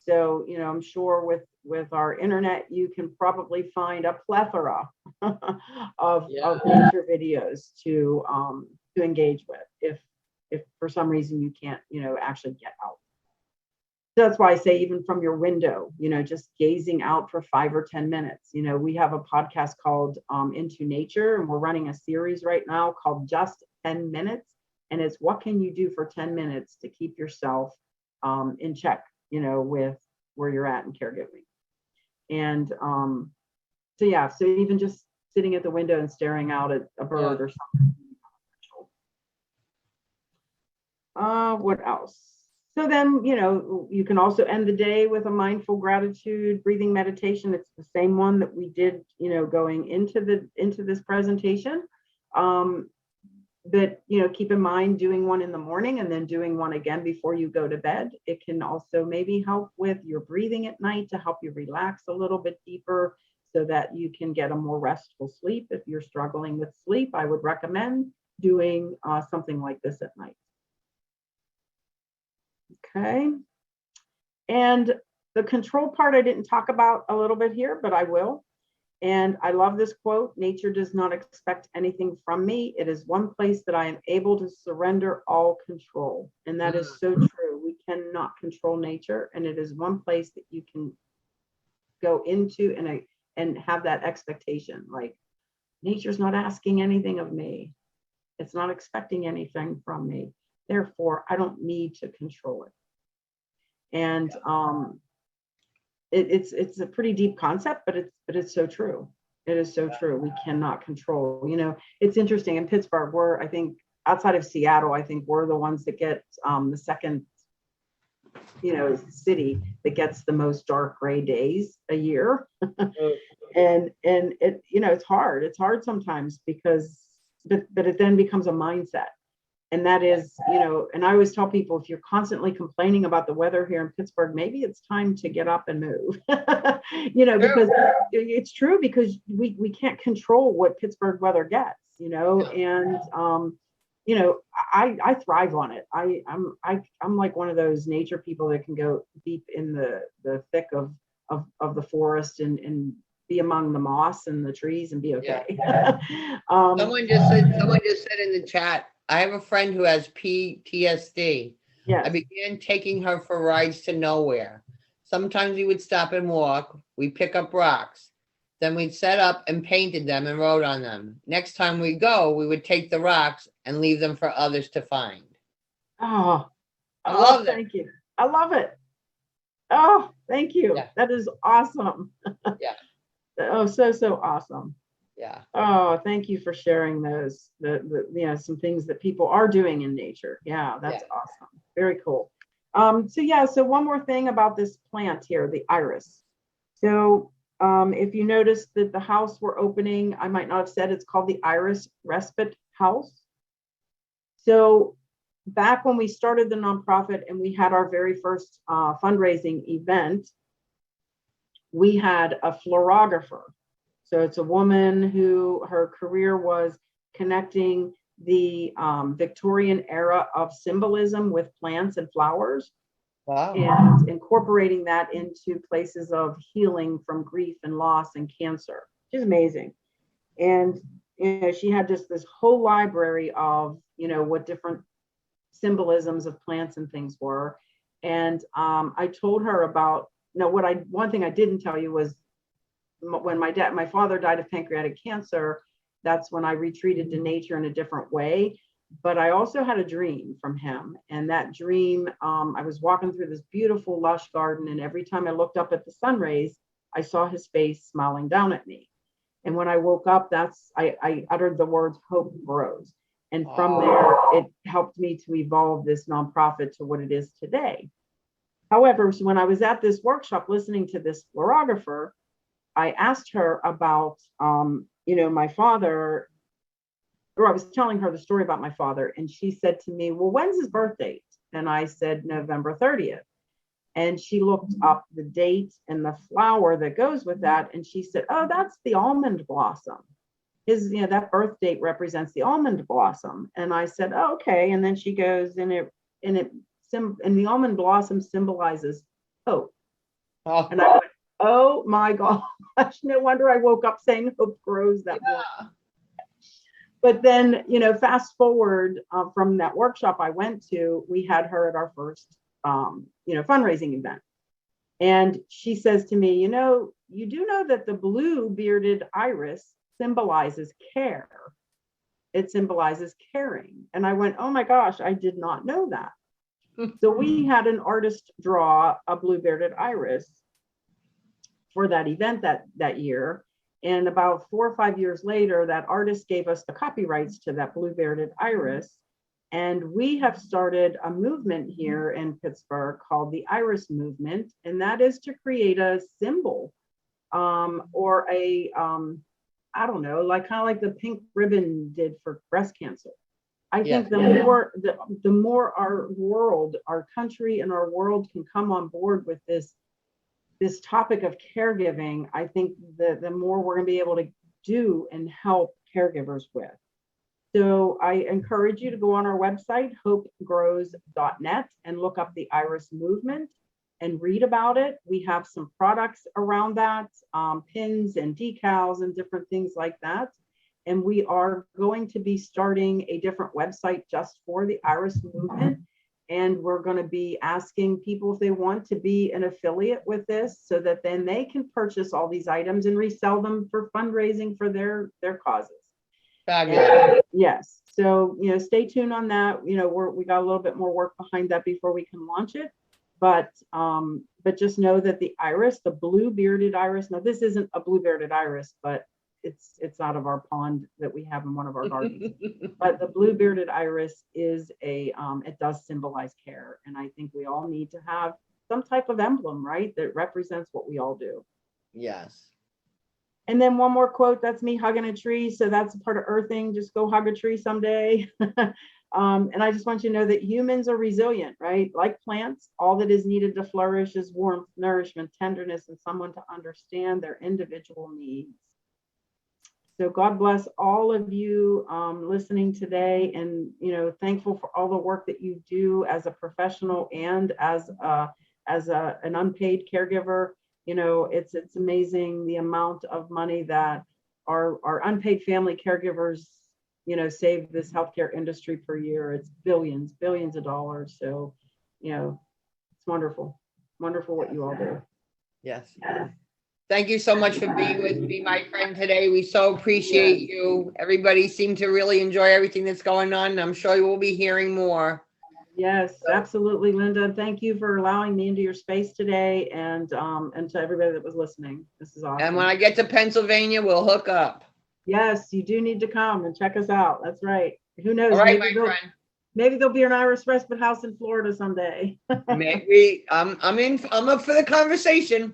So, I'm sure with our internet, you can probably find a plethora of nature videos to engage with if for some reason you can't, actually get out. So that's why I say even from your window, just gazing out for 5 or 10 minutes. We have a podcast called Into Nature, and we're running a series right now called Just 10 Minutes. And it's what can you do for 10 minutes to keep yourself in check, with where you're at in caregiving. And so even just sitting at the window and staring out at a bird or something. What else? So then, you can also end the day with a mindful gratitude breathing meditation. It's the same one that we did, going into this presentation. But keep in mind doing one in the morning and then doing one again before you go to bed. It can also maybe help with your breathing at night to help you relax a little bit deeper so that you can get a more restful sleep. If you're struggling with sleep, I would recommend doing something like this at night. Okay. And the control part I didn't talk about a little bit here, but I will. And I love this quote: nature does not expect anything from me. It is one place that I am able to surrender all control. And that is so true. We cannot control nature. And it is one place that you can go into and have that expectation. Like, nature's not asking anything of me. It's not expecting anything from me. Therefore, I don't need to control it. And it's a pretty deep concept, but it's so true. It is so true. We cannot control. It's interesting in Pittsburgh. We're, I think, outside of Seattle, I think we're the ones that get the second, city that gets the most dark gray days a year. and it, it's hard. It's hard sometimes because, but it then becomes a mindset. And that is, and I always tell people, if you're constantly complaining about the weather here in Pittsburgh, maybe it's time to get up and move, because it's true, because we can't control what Pittsburgh weather gets, and, I thrive on it. I'm like one of those nature people that can go deep in the thick of the forest and be among the moss and the trees and be okay. Yeah. Someone just said in the chat, I have a friend who has PTSD. Yes. I began taking her for rides to nowhere. Sometimes we would stop and walk. We pick up rocks. Then we'd set up and painted them and wrote on them. Next time we go, we would take the rocks and leave them for others to find. I love that. Thank you. I love it. Oh, thank you. Yeah. That is awesome. Yeah. Oh, so awesome. Yeah. Oh, thank you for sharing those, some things that people are doing in nature. Yeah, that's awesome. Very cool. So one more thing about this plant here, the iris. So if you notice that the house we're opening, I might not have said it's called the Iris Respite House. So back when we started the nonprofit and we had our very first fundraising event, we had a florographer. So it's a woman who her career was connecting the Victorian era of symbolism with plants and flowers. Wow. And incorporating that into places of healing from grief and loss and cancer, which is amazing. And she had just this whole library of, what different symbolisms of plants and things were. And I told her about, one thing I didn't tell you was when my father died of pancreatic cancer, that's when I retreated to nature in a different way. But I also had a dream from him. And that dream, I was walking through this beautiful, lush garden. And every time I looked up at the sun rays, I saw his face smiling down at me. And when I woke up, I uttered the words, "Hope grows." And from there, it helped me to evolve this nonprofit to what it is today. However, so when I was at this workshop listening to this florographer, I asked her about, my father, or I was telling her the story about my father. And she said to me, "Well, when's his birth date?" And I said, "November 30th. And she looked up the date and the flower that goes with that. And she said, "Oh, that's the almond blossom. That birth date represents the almond blossom." And I said, "Oh, okay." And then she goes, and the almond blossom symbolizes hope. And I went, "Oh my gosh, no wonder I woke up saying hope grows that morning." But then, fast forward from that workshop I went to, we had her at our first, fundraising event. And she says to me, "You do know that the blue bearded iris symbolizes care. It symbolizes caring." And I went, "Oh my gosh, I did not know that." So we had an artist draw a blue bearded iris for that event that year. And about 4 or 5 years later, that artist gave us the copyrights to that blue bearded iris. And we have started a movement here in Pittsburgh called the Iris Movement. And that is to create a symbol or a, I don't know, kind of like the pink ribbon did for breast cancer. I think the more our country and our world can come on board with this topic of caregiving, I think the more we're going to be able to do and help caregivers with. So I encourage you to go on our website, hopegrows.net, and look up the Iris Movement and read about it. We have some products around that, pins and decals and different things like that. And we are going to be starting a different website just for the Iris Movement. And we're going to be asking people if they want to be an affiliate with this so that then they can purchase all these items and resell them for fundraising for their causes. Fabulous. Yes. So, stay tuned on that. We got a little bit more work behind that before we can launch it. But just know that the iris, the blue bearded iris, now this isn't a blue bearded iris, but it's out of our pond that we have in one of our gardens. But the blue bearded iris is it does symbolize care. And I think we all need to have some type of emblem, right, that represents what we all do. Yes. And then one more quote, that's me hugging a tree. So that's a part of earthing. Just go hug a tree someday. And I just want you to know that humans are resilient, right? Like plants, all that is needed to flourish is warmth, nourishment, tenderness, and someone to understand their individual needs. So God bless all of you listening today, and thankful for all the work that you do as a professional and as an unpaid caregiver. It's amazing the amount of money that our unpaid family caregivers save this healthcare industry per year. It's billions of dollars. So it's wonderful what you all do. Yes. Thank you so much for being with me, my friend, today. We so appreciate you. Everybody seemed to really enjoy everything that's going on. I'm sure you will be hearing more. Yes, absolutely, Linda. Thank you for allowing me into your space today, and to everybody that was listening. This is awesome. And when I get to Pennsylvania, we'll hook up. Yes, you do need to come and check us out. That's right. Who knows? All right, my friend. Maybe there'll be an Iris Respite House in Florida someday. Maybe. I'm up for the conversation.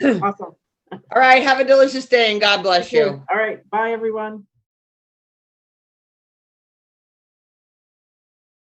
Awesome. All right. Have a delicious day and God bless you. All right. Bye, everyone.